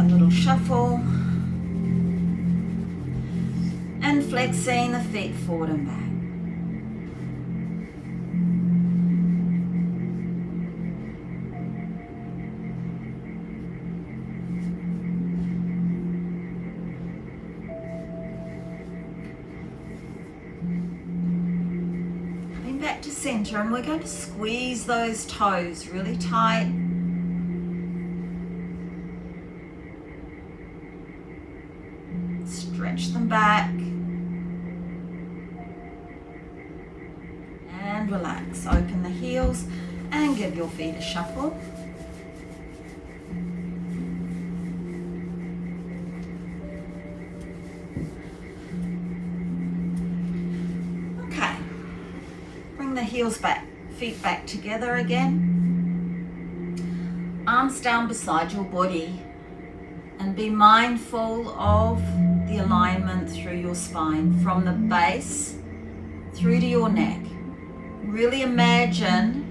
a little shuffle. And flexing the feet forward and back. Coming back to center, and we're going to squeeze those toes really tight. Stretch them back. And relax. Open the heels and give your feet a shuffle. Okay. Bring the heels back, feet back together again. Arms down beside your body, and be mindful of the alignment through your spine from the base through to your neck. Really imagine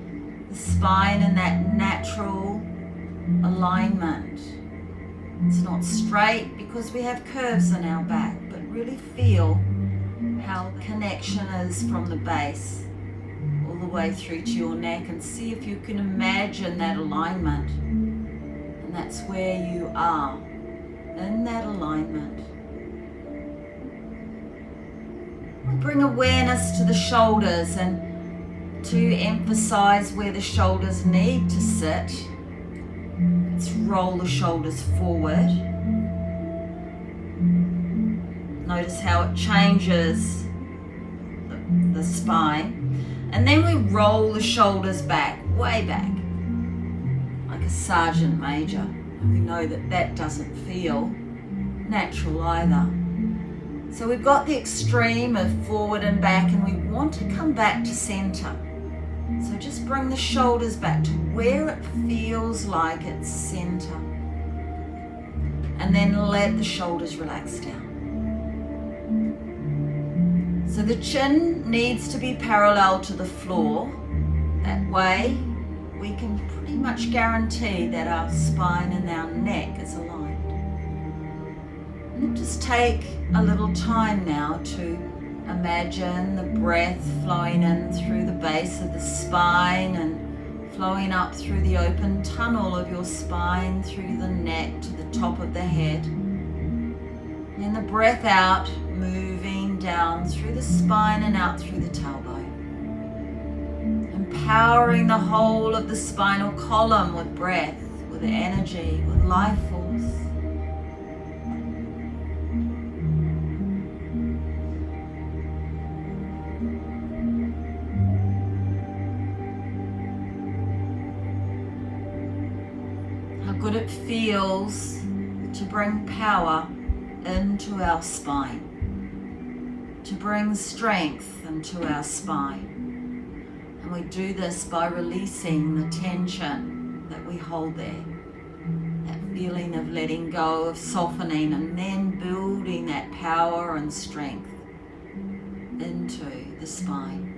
the spine in that natural alignment. It's not straight because we have curves in our back, but really feel how the connection is from the base all the way through to your neck, and see if you can imagine that alignment. And that's where you are, in that alignment. Bring awareness to the shoulders, and to emphasize where the shoulders need to sit, let's roll the shoulders forward. Notice how it changes the spine. And then we roll the shoulders back, way back, like a sergeant major. And we know that that doesn't feel natural either. So we've got the extreme of forward and back, and we want to come back to center. So just bring the shoulders back to where it feels like it's center. And then let the shoulders relax down. So the chin needs to be parallel to the floor. That way we can pretty much guarantee that our spine and our neck is aligned. And just take a little time now to imagine the breath flowing in through the base of the spine and flowing up through the open tunnel of your spine, through the neck to the top of the head. And the breath out, moving down through the spine and out through the tailbone. Empowering the whole of the spinal column with breath, with energy, with life force. Good it feels to bring power into our spine, to bring strength into our spine. And we do this by releasing the tension that we hold there, that feeling of letting go, of softening, and then building that power and strength into the spine.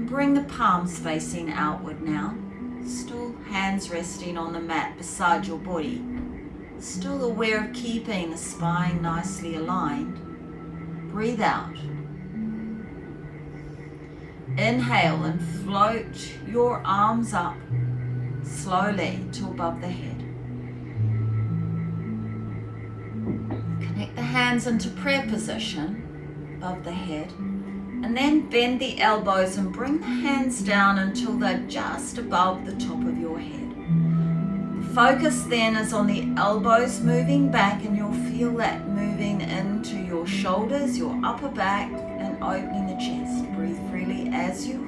Bring the palms facing outward now. Still hands resting on the mat beside your body. Still aware of keeping the spine nicely aligned. Breathe out. Inhale and float your arms up slowly to above the head. Connect the hands into prayer position above the head. And then bend the elbows and bring the hands down until they're just above the top of your head. The focus then is on the elbows moving back, and you'll feel that moving into your shoulders, your upper back, and opening the chest. Breathe freely as you hold.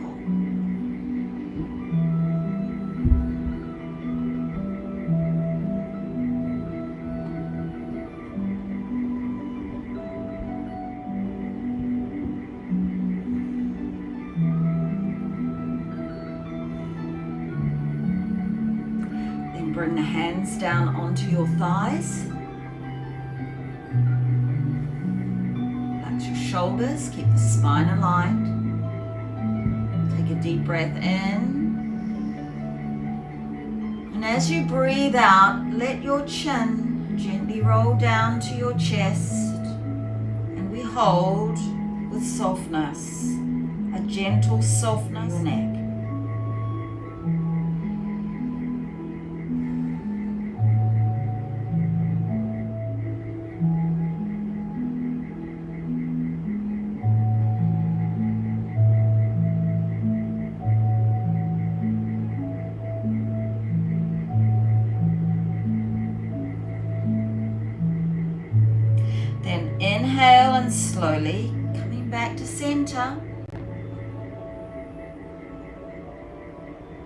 Bring the hands down onto your thighs. Relax your shoulders, keep the spine aligned. Take a deep breath in And as you breathe out, let your chin gently roll down to your chest, and we hold with softness, a gentle softness in your neck. Then inhale and slowly coming back to center.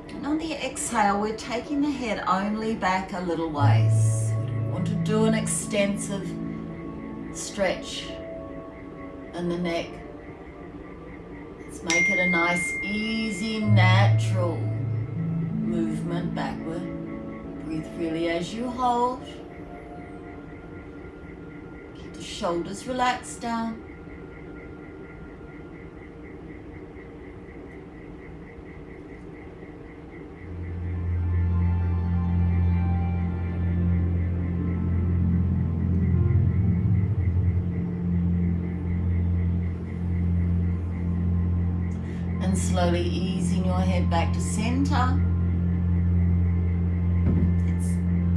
And on the exhale, we're taking the head only back a little ways. We want to do an extensive stretch in the neck. Let's make it a nice, easy, natural movement backward. Breathe freely as you hold. Keep the shoulders relaxed down. And slowly easing your head back to center. Let's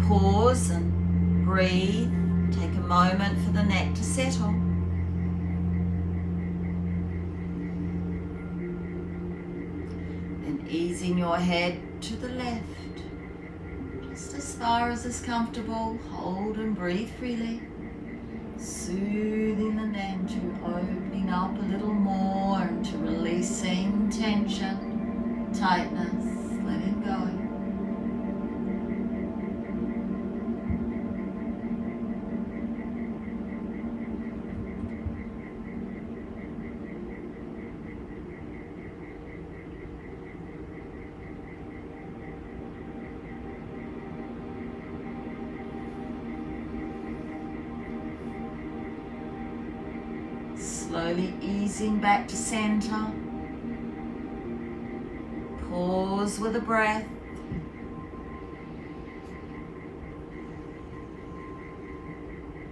pause and breathe. Take a moment for the neck to settle. And easing your head to the left. Just as far as is comfortable. Hold and breathe freely. Soothing the neck to opening up a little more and to releasing tension, tightness, letting go. Slowly easing back to center. Pause with a breath.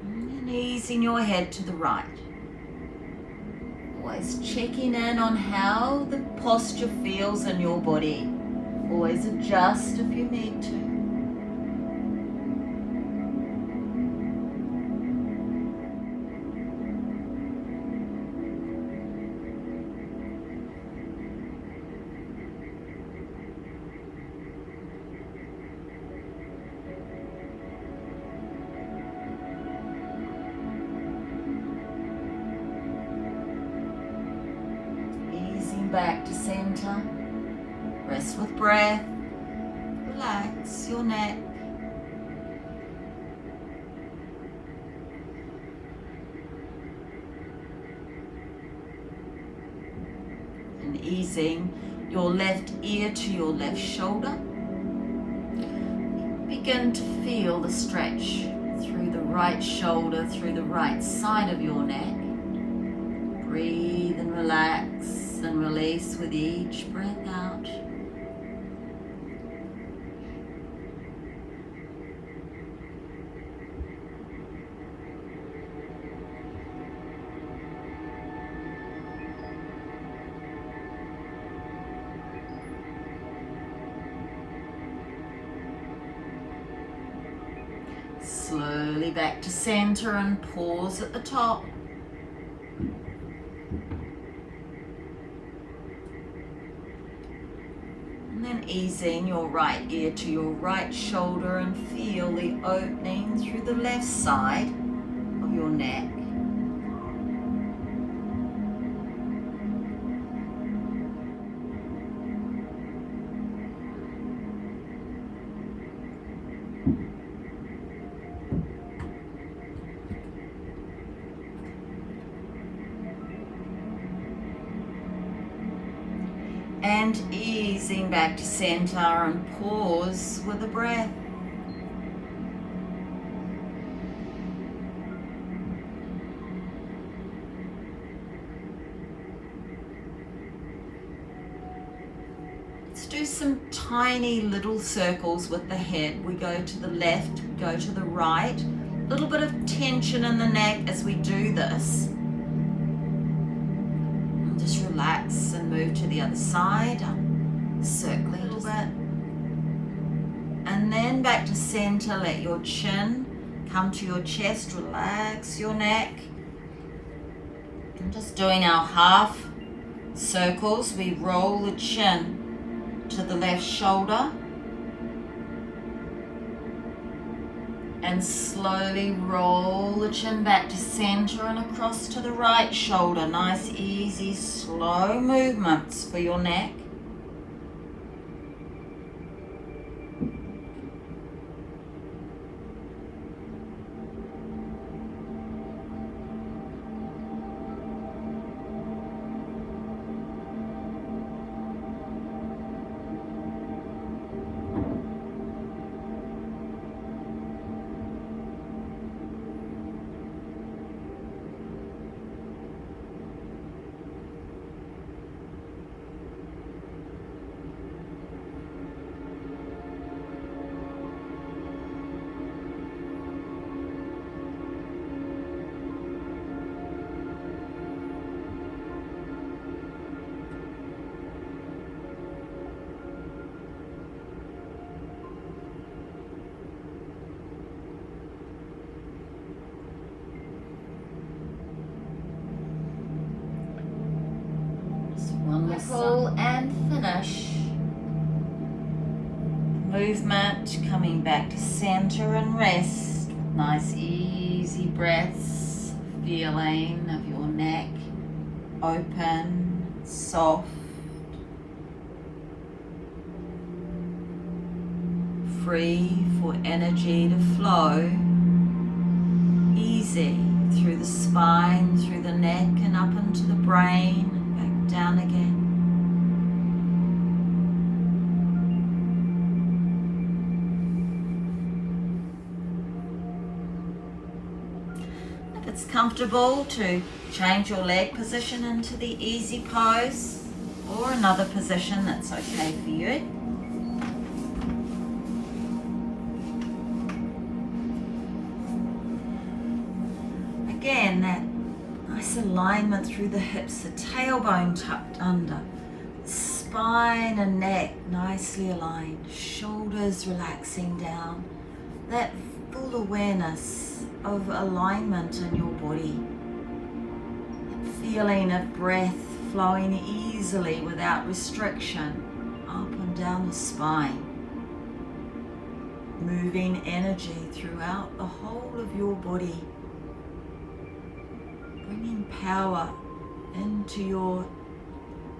And easing your head to the right. Always checking in on how the posture feels in your body. Always adjust if you need to. Back to center. Rest with breath. Relax your neck. And easing your left ear to your left shoulder. Begin to feel the stretch through the right shoulder, through the right side of your neck. Breathe and relax and release with each breath out. Slowly back to center and pause at the top. And then easing your right ear to your right shoulder and feel the opening through the left side of your neck. And easing back to center and pause with a breath. Let's Let's do some tiny little circles with the head. We go to the left, we go to the right. A little bit of tension in the neck as we do this. And just relax and move to the other side. Circling a little bit. And then back to center. Let your chin come to your chest. Relax your neck. And just doing our half circles. We roll the chin to the left shoulder and slowly roll the chin back to center and across to the right shoulder. Nice, easy, slow movements for your neck. Wonderful, and finish. Movement, coming back to center and rest. Nice easy breaths, feeling of your neck open, soft, free for energy to flow, easy through the spine, through the neck and up into the brain. Down again. If it's comfortable to change your leg position into the easy pose or another position that's okay for you. Again, that nice alignment through the hips, the tailbone tucked under, spine and neck nicely aligned, shoulders relaxing down, that full awareness of alignment in your body, that feeling of breath flowing easily without restriction up and down the spine, moving energy throughout the whole of your body, bringing power into your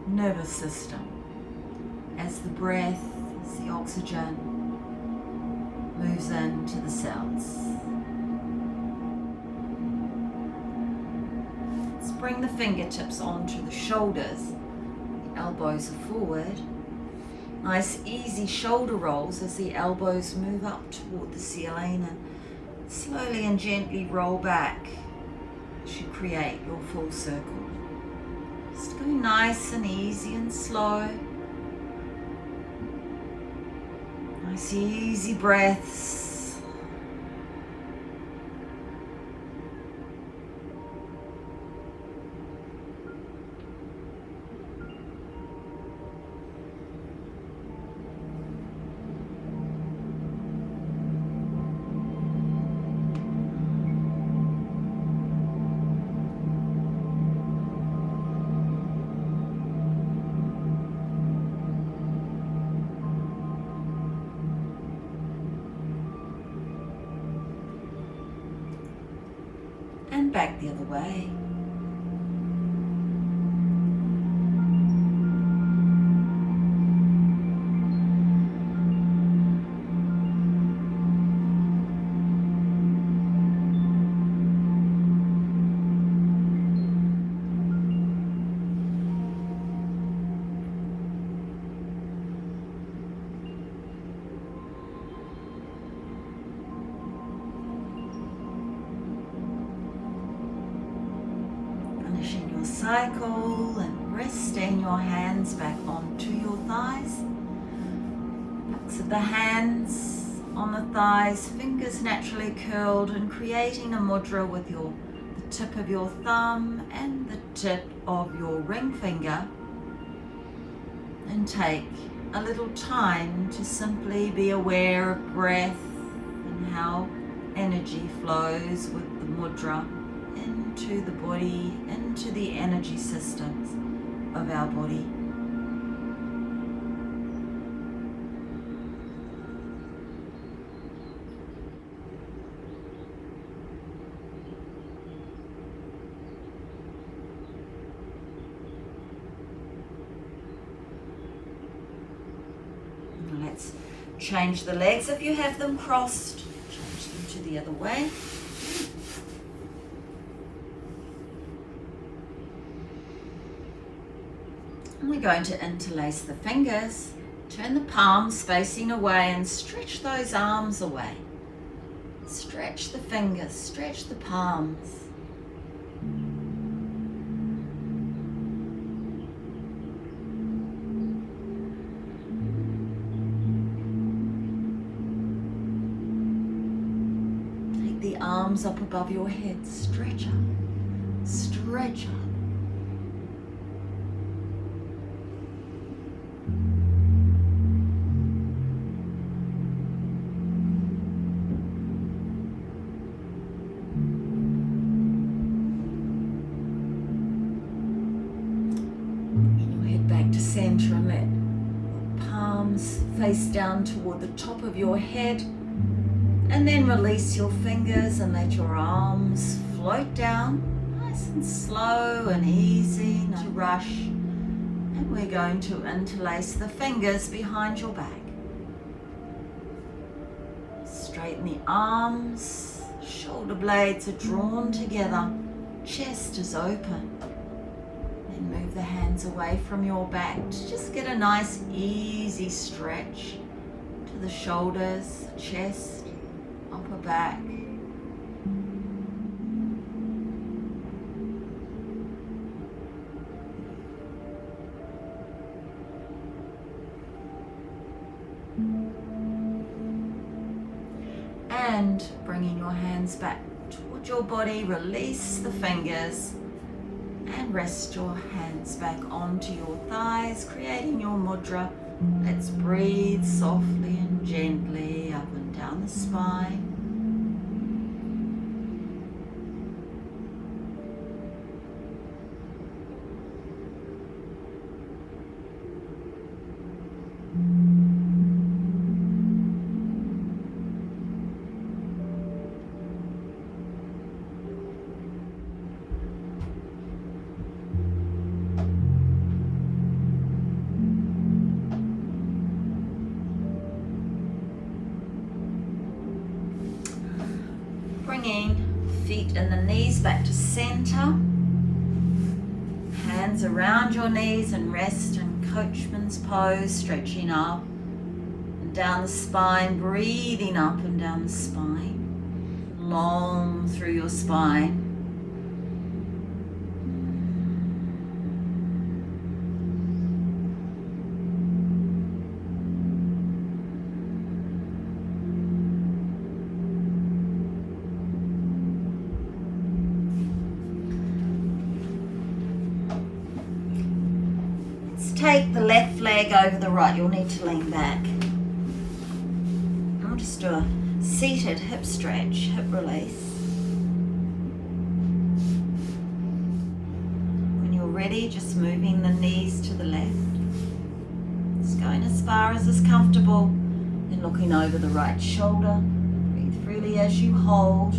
nervous system as the breath, as the oxygen moves into the cells. Let's bring the fingertips onto the shoulders. The elbows are forward. Nice easy shoulder rolls as the elbows move up toward the ceiling and slowly and gently roll back. You create your full circle. Just going nice and easy and slow. Nice easy breaths. And back the other way. Cycle and resting your hands back onto your thighs. Backs of the hands on the thighs, fingers naturally curled, and creating a mudra with the tip of your thumb and the tip of your ring finger. And take a little time to simply be aware of breath and how energy flows with the mudra into the body, into the energy systems of our body. Let's change the legs if you have them crossed. Change them to the other way. And we're going to interlace the fingers. Turn the palms facing away and stretch those arms away. Stretch the fingers, stretch the palms. Arms up above your head, stretch up, stretch up. And you'll head back to center and let palms face down toward the top of your head. And then release your fingers and let your arms float down, nice and slow and easy, no rush. And we're going to interlace the fingers behind your back. Straighten the arms, shoulder blades are drawn together, chest is open. Then move the hands away from your back to just get a nice easy stretch to the shoulders, chest, upper back. And bringing your hands back toward your body, release the fingers and rest your hands back onto your thighs, creating your mudra. Let's breathe softly and gently up and down the spine. Bringing feet and the knees back to center. Hands around your knees and rest in coachman's pose, stretching up and down the spine, breathing up and down the spine, long through your spine. Take the left leg over the right. You'll need to lean back. I'll just do a seated hip stretch, hip release. When you're ready, just moving the knees to the left. Just going as far as is comfortable. Then looking over the right shoulder. Breathe freely as you hold.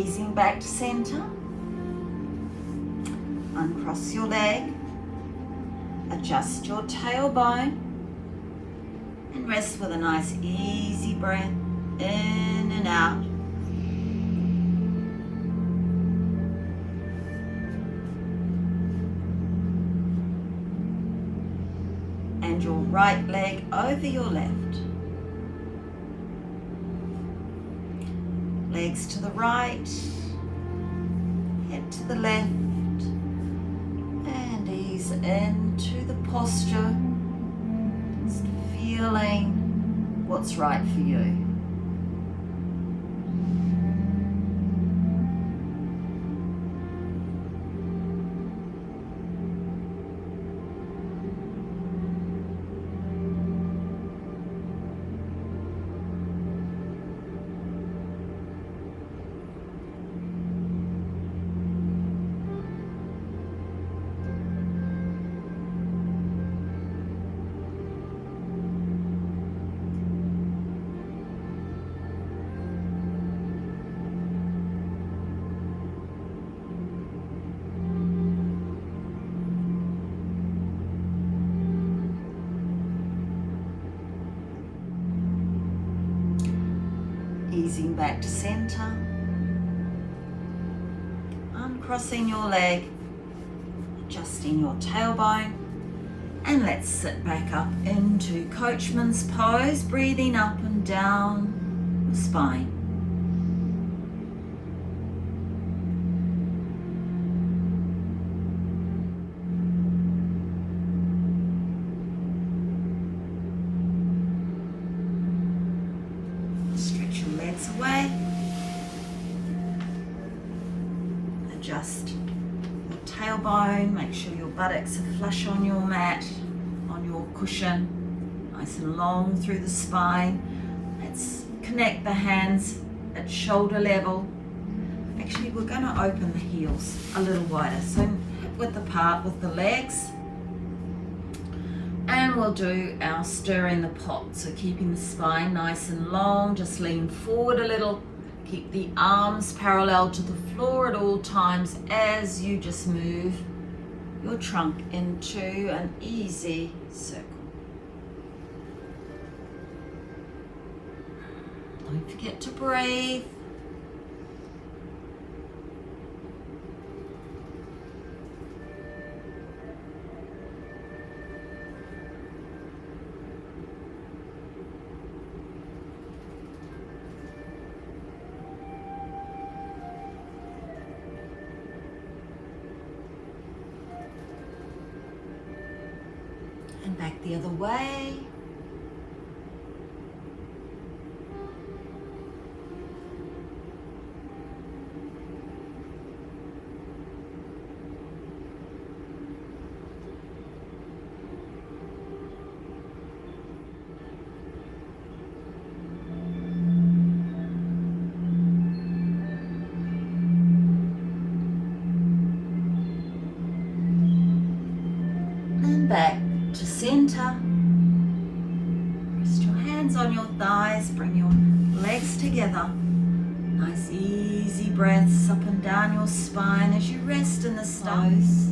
Easing back to center. Uncross your leg. Adjust your tailbone. And rest with a nice easy breath in and out. And your right leg over your left. Legs to the right, head to the left, and ease into the posture, just feeling what's right for you. Easing back to center, uncrossing your leg, adjusting your tailbone, and let's sit back up into Coachman's pose, breathing up and down the spine. Away. Adjust your tailbone, make sure your buttocks are flush on your mat, on your cushion, nice and long through the spine. Let's connect the hands at shoulder level. Actually, we're going to open the heels a little wider, so width apart with the legs. And we'll do our stir in the pot. So keeping the spine nice and long, just lean forward a little. Keep the arms parallel to the floor at all times as you just move your trunk into an easy circle. Don't forget to breathe. And back the other way. And back to center. Rest your hands on your thighs, bring your legs together. Nice easy breaths up and down your spine as you rest in the stars.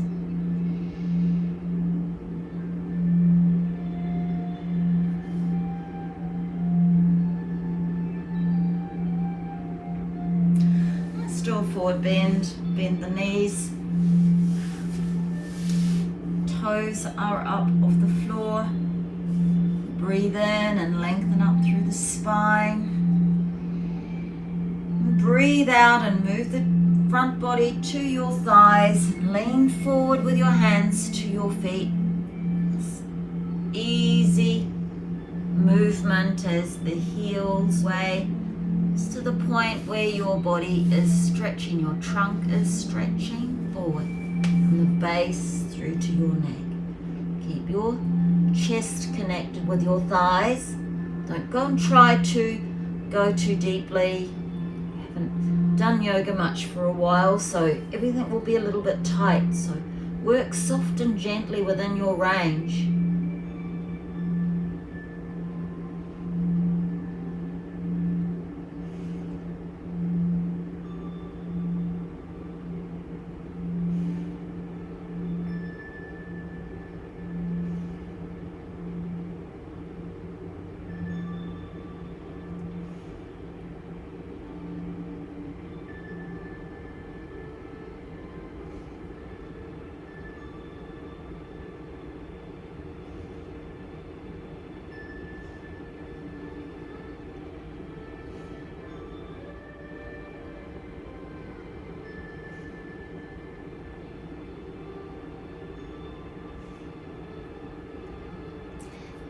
Let's do a forward bend, bend the knees. Toes are up off the floor. Breathe in and lengthen up through the spine. Breathe out and move the front body to your thighs. Lean forward with your hands to your feet. Easy movement as the heels sway to the point where your body is stretching, your trunk is stretching forward from the base through to your neck. Keep your chest connected with your thighs. Don't go and try to go too deeply. You haven't done yoga much for a while, so everything will be a little bit tight. So work soft and gently within your range.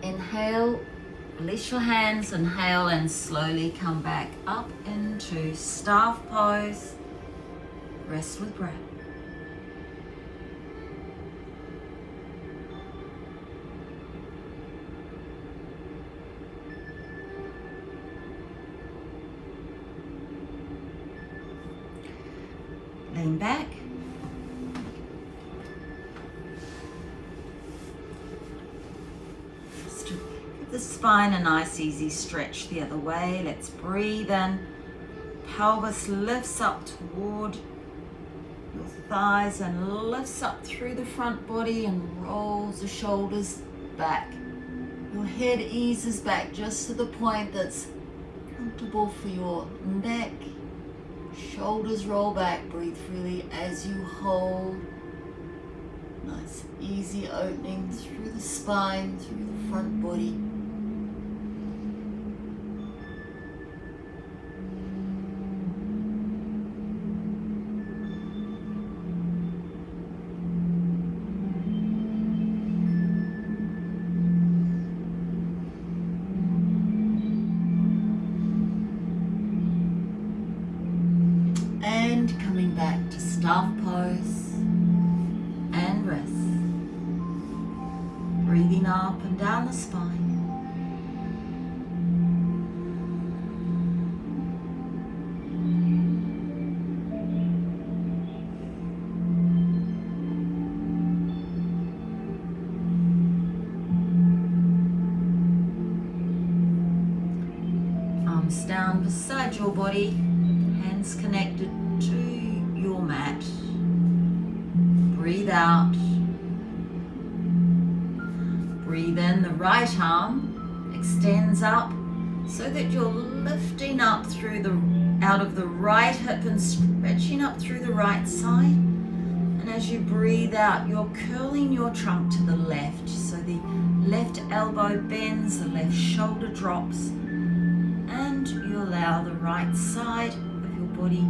Inhale, release your hands, inhale and slowly come back up into staff pose. Rest with breath. Lean back. Just give the spine a nice easy stretch the other way. Let's breathe in. Pelvis lifts up toward your thighs and lifts up through the front body and rolls the shoulders back. Your head eases back just to the point that's comfortable for your neck. Shoulders roll back, breathe freely as you hold. Nice easy opening through the spine, through the front body. And coming back to staff pose and rest. Breathing up and down the spine. Arms down beside your body. Hands connected to your mat. Breathe out. Breathe in. The right arm extends up so that you're lifting up through out of the right hip and stretching up through the right side. And as you breathe out, you're curling your trunk to the left. So the left elbow bends, the left shoulder drops, and you allow the right side body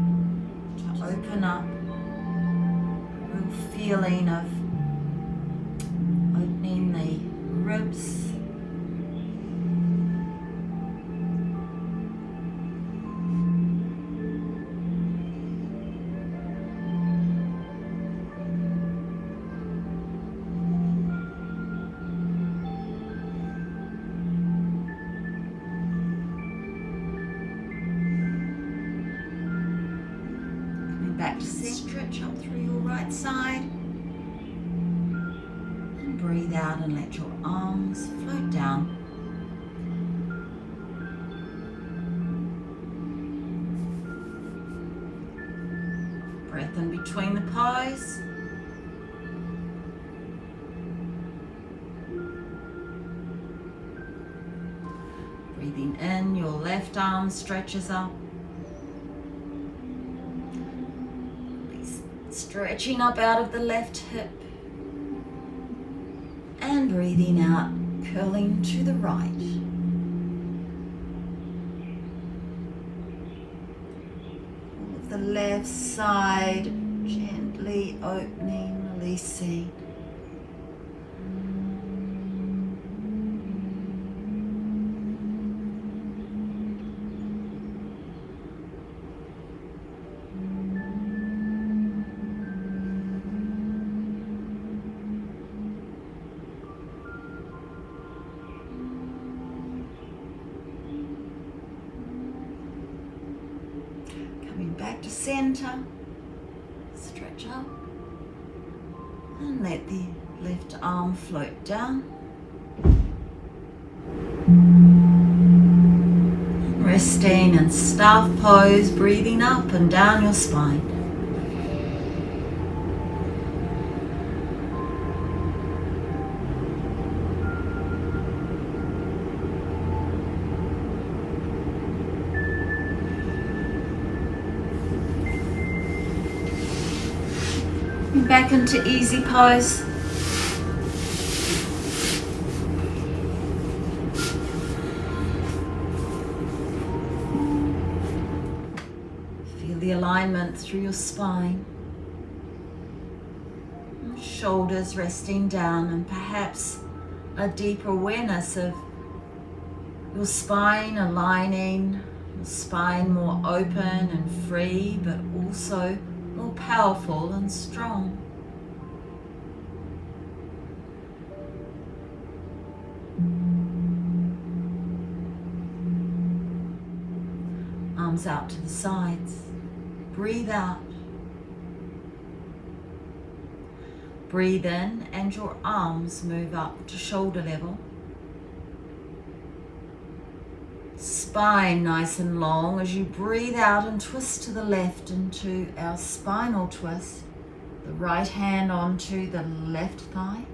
to open up. A real feeling of opening the ribs. Back to stretch up through your right side and breathe out and let your arms float down. Breath in between the pose. Breathing in, your left arm stretches up. Stretching up out of the left hip and breathing out, curling to the right. All of the left side gently opening, releasing. Back to center, stretch up and let the left arm float down. Resting in staff pose, breathing up and down your spine. Back into easy pose. Feel the alignment through your spine. Shoulders resting down and perhaps a deeper awareness of your spine aligning, your spine more open and free, but also more powerful and strong. Arms out to the sides. Breathe out. Breathe in and your arms move up to shoulder level. Spine nice and long as you breathe out and twist to the left into our spinal twist. The right hand onto the left thigh.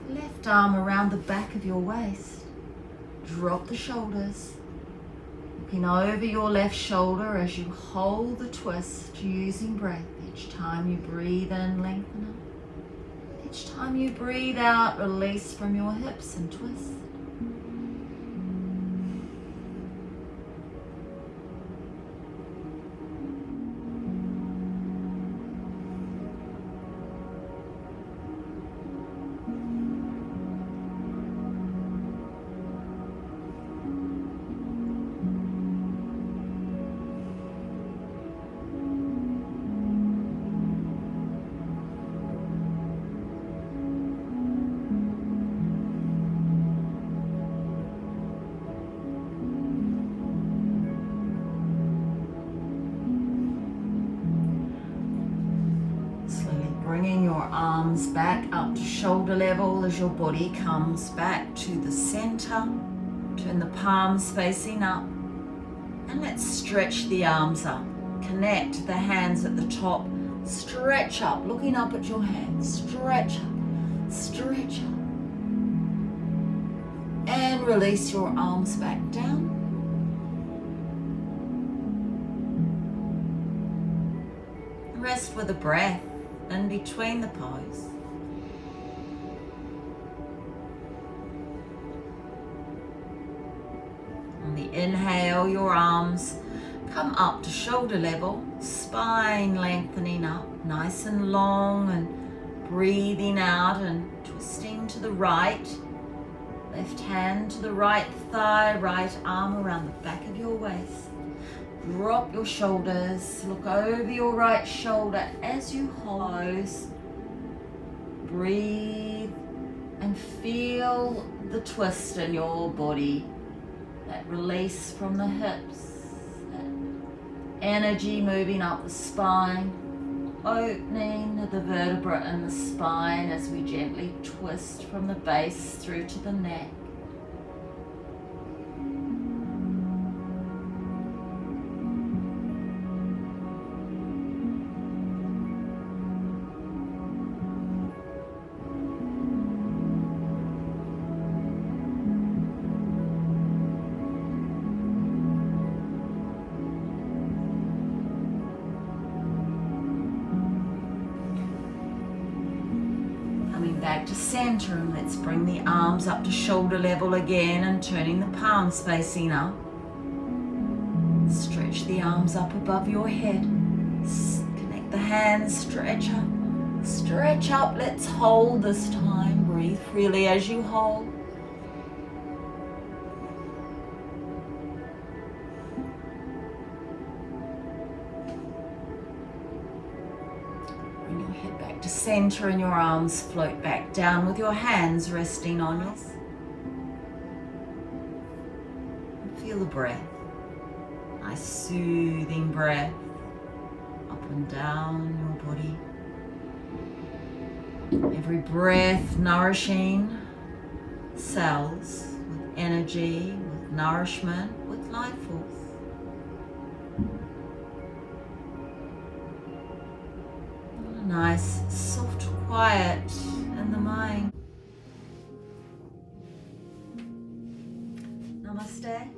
Left arm around the back of your waist. Drop the shoulders. Looking over your left shoulder as you hold the twist, using breath. Each time you breathe in, lengthen up. Each time you breathe out, release from your hips and twist. Bringing your arms back up to shoulder level as your body comes back to the center. Turn the palms facing up. And let's stretch the arms up. Connect the hands at the top. Stretch up, looking up at your hands. Stretch up, stretch up. And release your arms back down. Rest with a breath in between the pose. On the inhale, your arms come up to shoulder level, spine lengthening up, nice and long, and breathing out and twisting to the right. Left hand to the right thigh, right arm around the back of your waist. Drop your shoulders, look over your right shoulder as you hold. Breathe and feel the twist in your body. That release from the hips, that energy moving up the spine, opening the vertebra in the spine as we gently twist from the base through to the neck. Back to center, and let's bring the arms up to shoulder level again and turning the palms facing up. Stretch the arms up above your head. Connect the hands, stretch up. Stretch up, let's hold this time. Breathe freely as you hold. Head back to center and your arms float back down with your hands resting on yours. And feel the breath. Nice soothing breath up and down your body. Every breath nourishing cells with energy, with nourishment, with life force. Nice, soft quiet in the mind. Namaste.